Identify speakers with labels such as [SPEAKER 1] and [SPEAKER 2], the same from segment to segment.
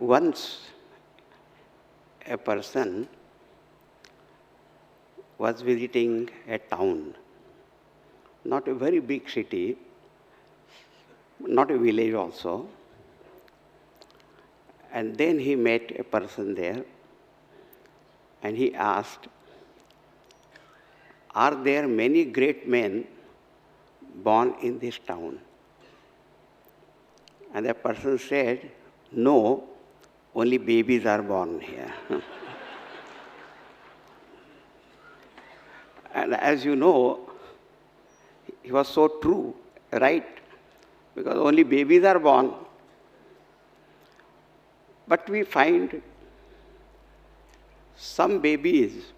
[SPEAKER 1] Once a person was visiting a town, not a very big city, not a village also, and then he met a person there and he asked, "Are there many great men born in this town?" And the person said, "No, only babies are born here." And as you know, he was so true, right? Because only babies are born. But we find some babies,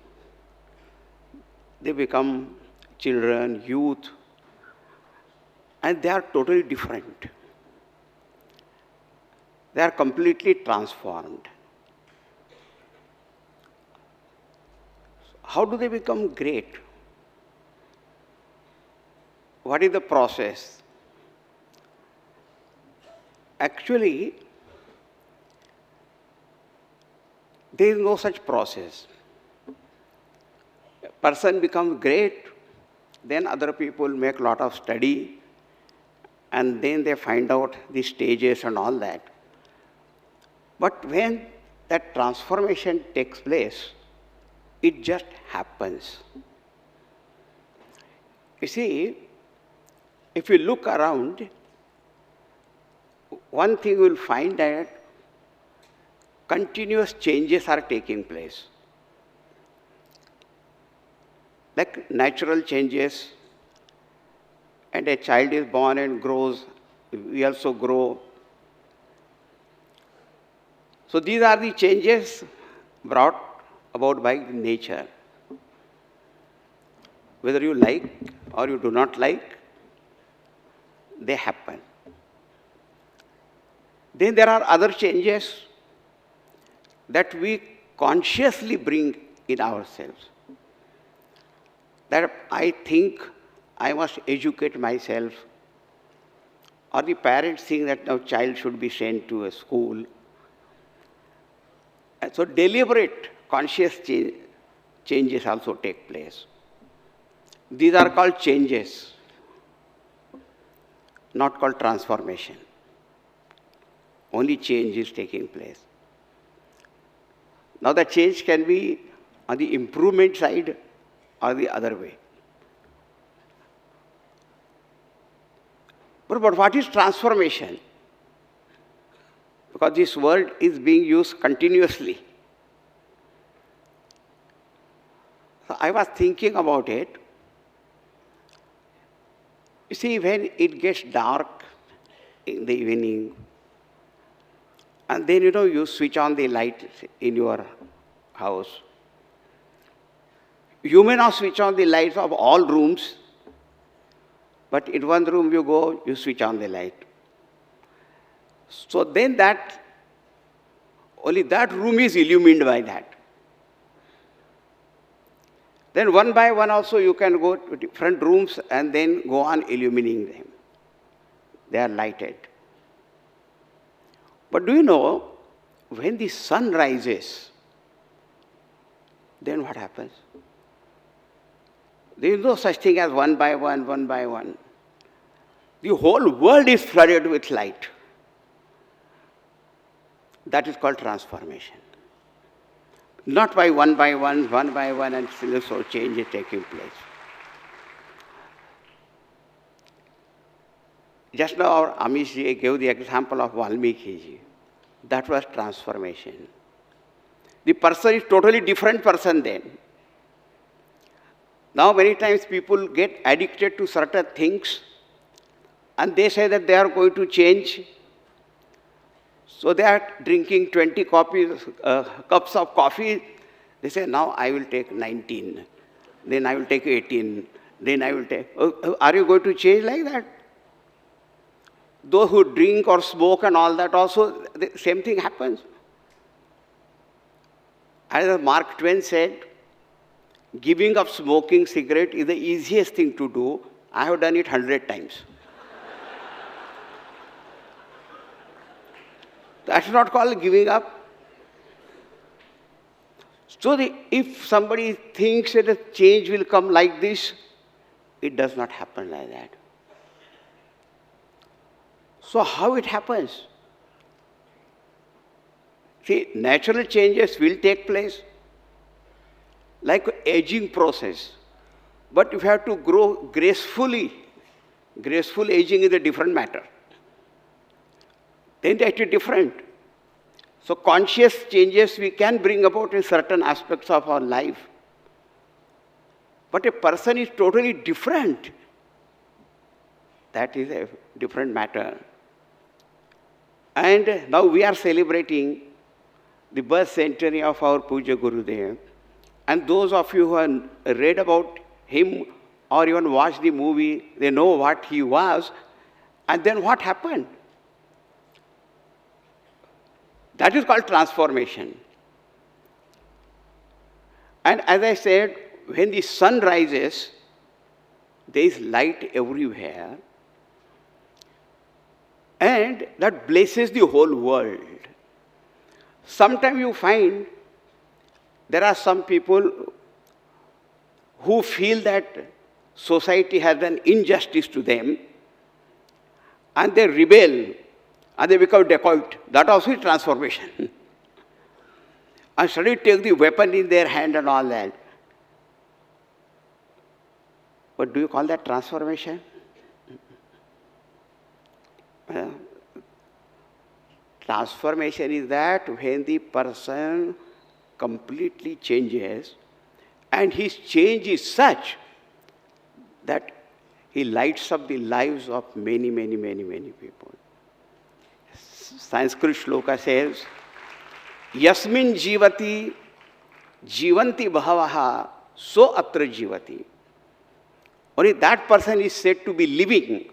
[SPEAKER 1] they become children, youth, and they are totally different. They are completely transformed. How do they become great? What is the process? Actually, there is no such process. A person becomes great, then other people make a lot of study, and then they find out the stages and all that. But when that transformation takes place, it just happens. You see, if you look around, one thing you will find that continuous changes are taking place. Like natural changes, and a child is born and grows, we also grow. So these are the changes brought about by nature. Whether you like or you do not like, they happen. Then there are other changes that we consciously bring in ourselves. That I think I must educate myself, or the parents think that now child should be sent to a school. And so deliberate, conscious changes also take place. These are called changes, not called transformation. Only change is taking place. Now the change can be on the improvement side or the other way. But what is transformation? Because this word is being used continuously. So I was thinking about it. You see, when it gets dark in the evening, and then you switch on the light in your house. You may not switch on the lights of all rooms, but in one room you go, you switch on the light. So then only that room is illumined by that. Then one by one also you can go to different rooms and then go on illuminating them. They are lighted. But do you know, when the sun rises, then what happens? There is no such thing as one by one, one by one. The whole world is flooded with light. That is called transformation. Not by one, and still so change is taking place. Just now our Amish ji gave the example of Valmiki ji. That was transformation. The person is totally different person then. Now many times people get addicted to certain things and they say that they are going to change. So they are drinking 20 cups of coffee. They say, now I will take 19, then I will take 18, then I will take... are you going to change like that? Those who drink or smoke and all that also, the same thing happens. As Mark Twain said, giving up smoking cigarette is the easiest thing to do. I have done it 100 times. That's not called giving up. So if somebody thinks that a change will come like this, it does not happen like that. So how it happens? See, natural changes will take place, like aging process. But if you have to grow gracefully, graceful aging is a different matter. Then that is different. So conscious changes we can bring about in certain aspects of our life. But a person is totally different. That is a different matter. And now we are celebrating the birth centenary of our Puja Gurudev. And those of you who have read about him or even watched the movie, they know what he was. And then what happened? That is called transformation. And as I said, when the sun rises, there is light everywhere. And that blesses the whole world. Sometimes you find there are some people who feel that society has done injustice to them, and they rebel, and they become dacoit. That also is transformation. And suddenly take the weapon in their hand and all that. But do you call that transformation? Transformation is that when the person completely changes, and his change is such that he lights up the lives of many, many, many, many people. Sanskrit shloka says, Yasmin jivati jivanti bhavaha so atra jivati. Only that person is said to be living,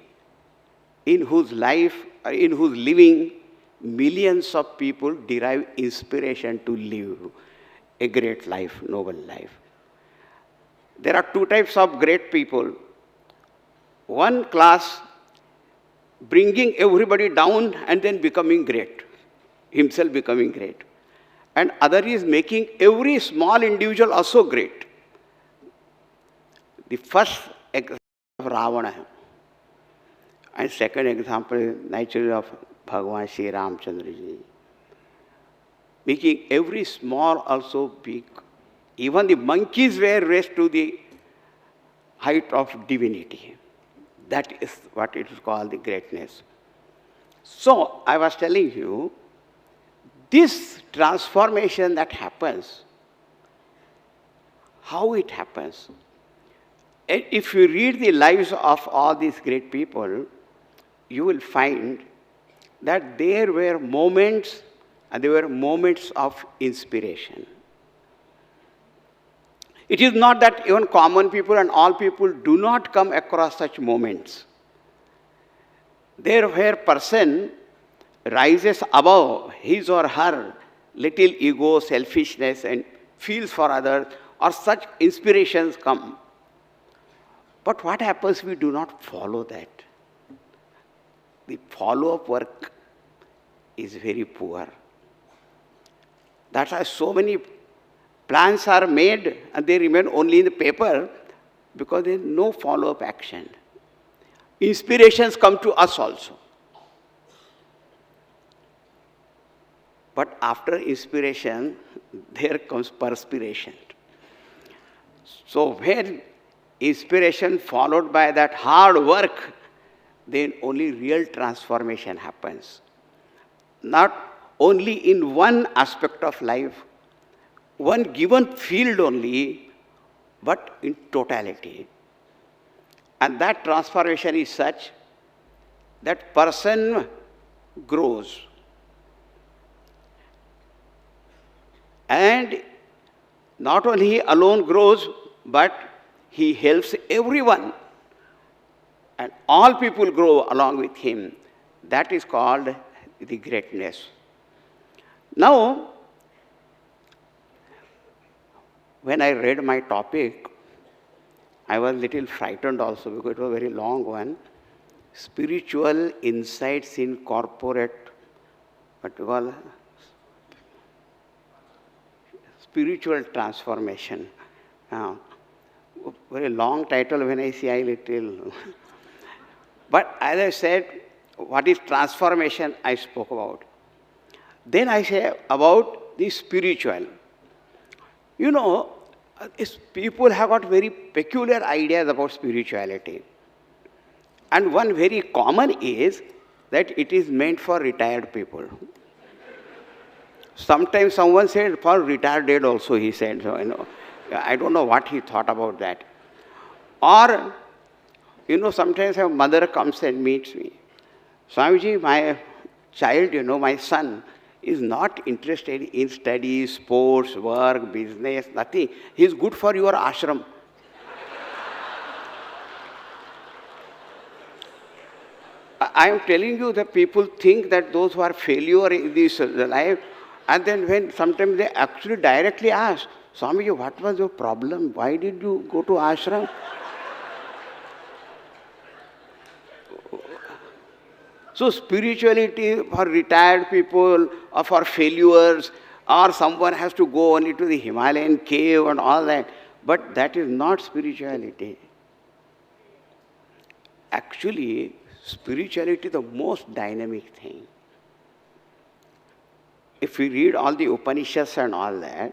[SPEAKER 1] in whose life, in whose living, millions of people derive inspiration to live a great life, noble life. There are two types of great people. One class bringing everybody down and then becoming great, himself becoming great. And other is making every small individual also great. The first example of Ravana, and second example is naturally of Bhagavan Sri Ramchandra Ji. Making every small also big. Even the monkeys were raised to the height of divinity. That is what it is called the greatness. So, I was telling you, this transformation that happens, how it happens. And if you read the lives of all these great people, you will find that there were moments, and there were moments of inspiration. It is not that even common people and all people do not come across such moments. There where person rises above his or her little ego, selfishness, and feels for others, or such inspirations come. But what happens? We do not follow that. The follow-up work is very poor. That's why so many plans are made and they remain only in the paper because there is no follow-up action. Inspirations come to us also. But after inspiration, there comes perspiration. So when inspiration followed by that hard work, then only real transformation happens. Not only in one aspect of life, one given field only, but in totality. And that transformation is such that person grows. And not only he alone grows, but he helps everyone. And all people grow along with him. That is called the greatness. Now, when I read my topic, I was a little frightened also because it was a very long one. Spiritual insights in corporate what you call spiritual transformation. Very long title, when I see I little. But as I said, what is transformation I spoke about. Then I say about the spiritual. You know, people have got very peculiar ideas about spirituality. And one very common is that it is meant for retired people. Sometimes someone said for retired also, he said. So, I don't know what he thought about that. Or, sometimes a mother comes and meets me. Swamiji, my child, my son, is not interested in studies, sports, work, business, nothing. He is good for your ashram. I am telling you that people think that those who are failure in this life, and then when sometimes they actually directly ask, Swamiji, what was your problem? Why did you go to ashram? So spirituality for retired people or for failures, or someone has to go only to the Himalayan cave and all that. But that is not spirituality. Actually, spirituality is the most dynamic thing. If we read all the Upanishads and all that,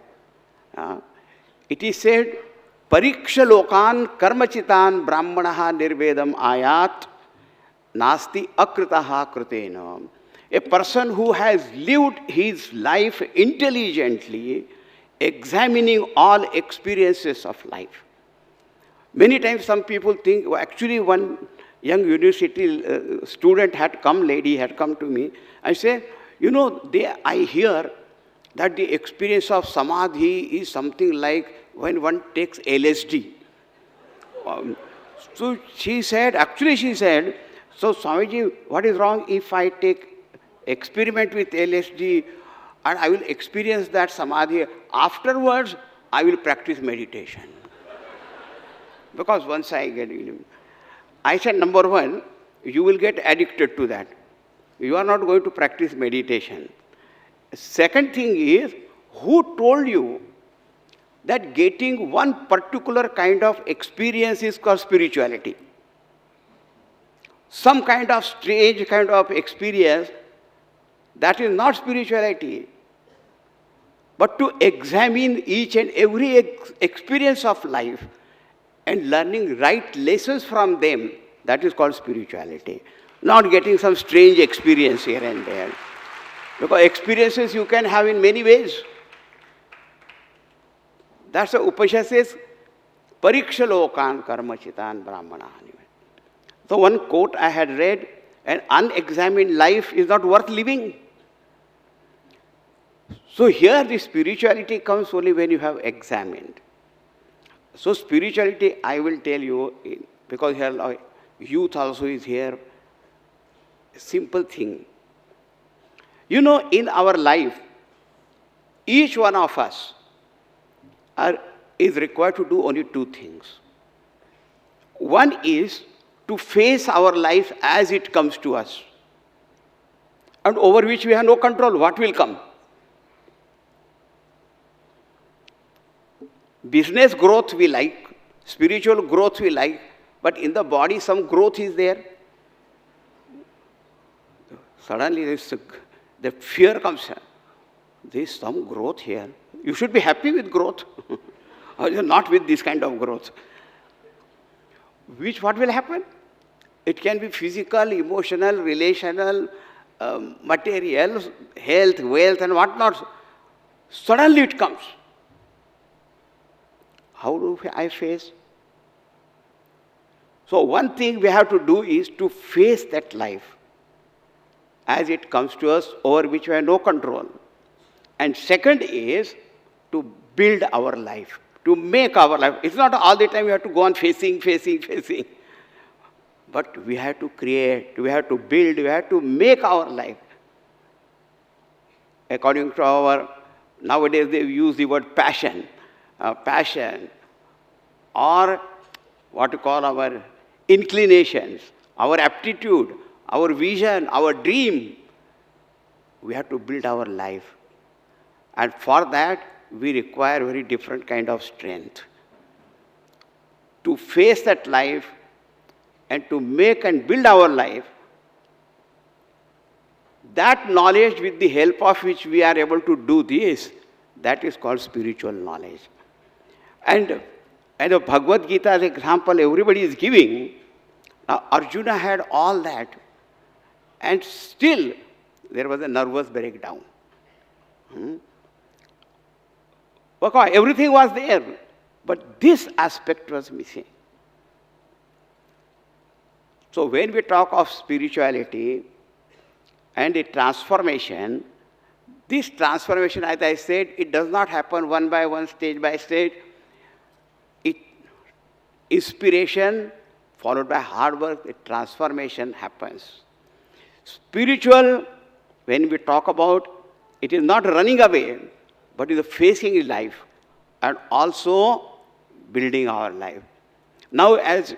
[SPEAKER 1] it is said, Pariksha lokan karmachitan brahmanaha nirvedam ayat nasti akritaha kritena. A person who has lived his life intelligently, examining all experiences of life. Many times some people think, actually one young university student lady had come to me, I say, I hear that the experience of samadhi is something like when one takes LSD. So she said, so Swamiji, what is wrong if I experiment with LSD and I will experience that samadhi? Afterwards, I will practice meditation. Because once I get in, I said, number one, you will get addicted to that. You are not going to practice meditation. Second thing is, who told you that getting one particular kind of experience is called spirituality? Some kind of strange kind of experience, that is not spirituality. But to examine each and every experience of life and learning right lessons from them, that is called spirituality. Not getting some strange experience here and there. Because experiences you can have in many ways. That's the Upanishad says, Pariksha lokan karmachitan brahmana. So one quote I had read, an unexamined life is not worth living. So here the spirituality comes only when you have examined. So spirituality, I will tell you, because here youth also is here, simple thing. In our life, each one of us is required to do only two things. One is to face our life as it comes to us, and over which we have no control. What will come? Business growth we like, spiritual growth we like, but in the body some growth is there. Suddenly the fear comes. There is some growth here. You should be happy with growth, or not with this kind of growth. What will happen? It can be physical, emotional, relational, material, health, wealth, and whatnot. Suddenly it comes. How do I face? So one thing we have to do is to face that life as it comes to us, over which we have no control. And second is to build our life, to make our life. It's not all the time we have to go on facing. But we have to create, we have to build, we have to make our life. According to nowadays they use the word passion, or what to call our inclinations, our aptitude, our vision, our dream. we have to build our life. And for that, we require very different kind of strength. To face that life and to make and build our life, that knowledge with the help of which we are able to do this, that is called spiritual knowledge. And the Bhagavad Gita as example everybody is giving, now Arjuna had all that, and still there was a nervous breakdown. Because everything was there, but this aspect was missing. So when we talk of spirituality and a transformation, this transformation, as I said, it does not happen one by one, stage by stage. Inspiration followed by hard work, a transformation happens. Spiritual, when we talk about, it is not running away, but it is facing life and also building our life. Now, as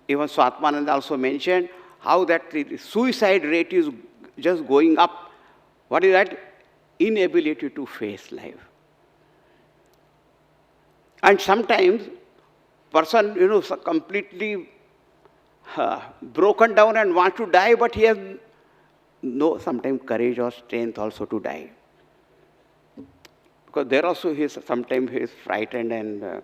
[SPEAKER 1] even Swatmananda also mentioned, how that the suicide rate is just going up. What is that? Inability to face life. And sometimes, person, completely broken down and wants to die, but he has no sometimes courage or strength also to die. Because there also sometimes he is frightened, and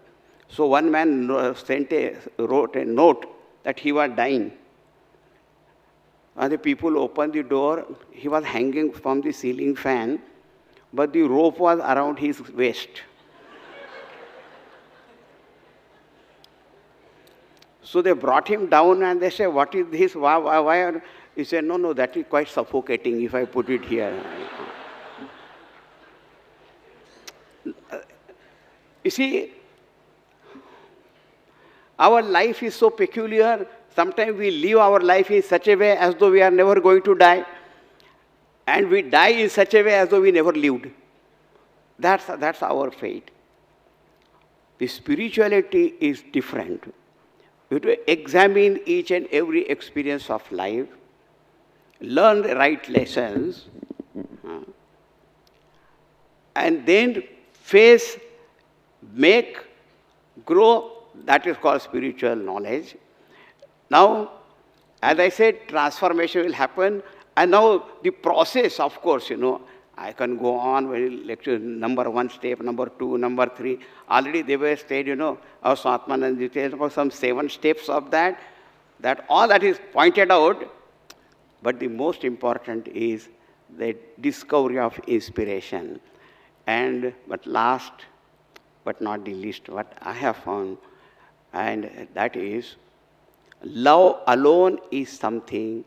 [SPEAKER 1] so one man wrote a note that he was dying. And the people opened the door. He was hanging from the ceiling fan, but the rope was around his waist. So they brought him down and they said, "What is this? Why?" He said, No, that is quite suffocating if I put it here. You see, our life is so peculiar. Sometimes we live our life in such a way as though we are never going to die. And we die in such a way as though we never lived. That's our fate. The spirituality is different. We have to examine each and every experience of life, learn the right lessons, and then face, make, grow. That is called spiritual knowledge. Now, as I said, transformation will happen. And now the process, of course, I can go on with lecture number 1 step, number 2, number 3. Already they were said, our Swatmananda details about some 7 steps of that. That all that is pointed out. But the most important is the discovery of inspiration. But last, but not the least, what I have found, and that is, love alone is something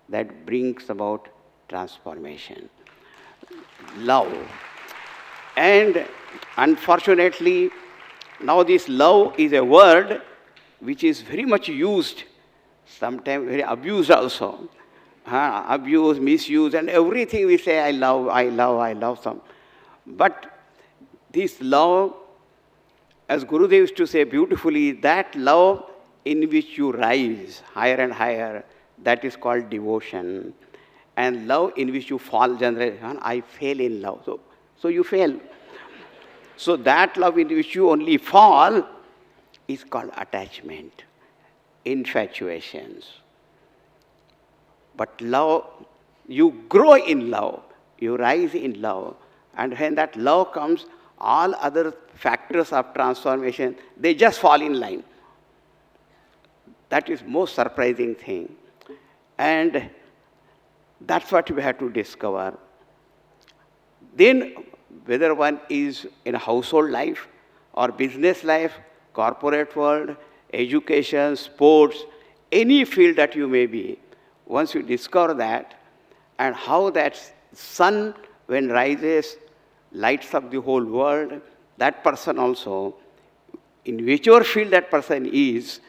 [SPEAKER 1] that brings about transformation. Love. And unfortunately, now this love is a word which is very much used, sometimes very abused also. Abuse, misuse, and everything we say, I love some. But this love, as Gurudev used to say beautifully, that love in which you rise higher and higher, that is called devotion. And love in which you fall, generally, I fail in love. So you fail. So that love in which you only fall is called attachment, infatuations. But love, you grow in love, you rise in love. And when that love comes, all other factors of transformation, they just fall in line. That is most surprising thing. And that's what we have to discover. Then, whether one is in a household life or business life, corporate world, education, sports, any field that you may be, once you discover that, and how that sun, when rises, lights up the whole world, that person also, in whichever field that person is,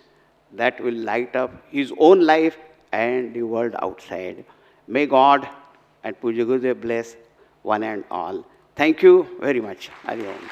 [SPEAKER 1] that will light up his own life and the world outside. May God and Puja Gurudev bless one and all. Thank you very much. Hari Om.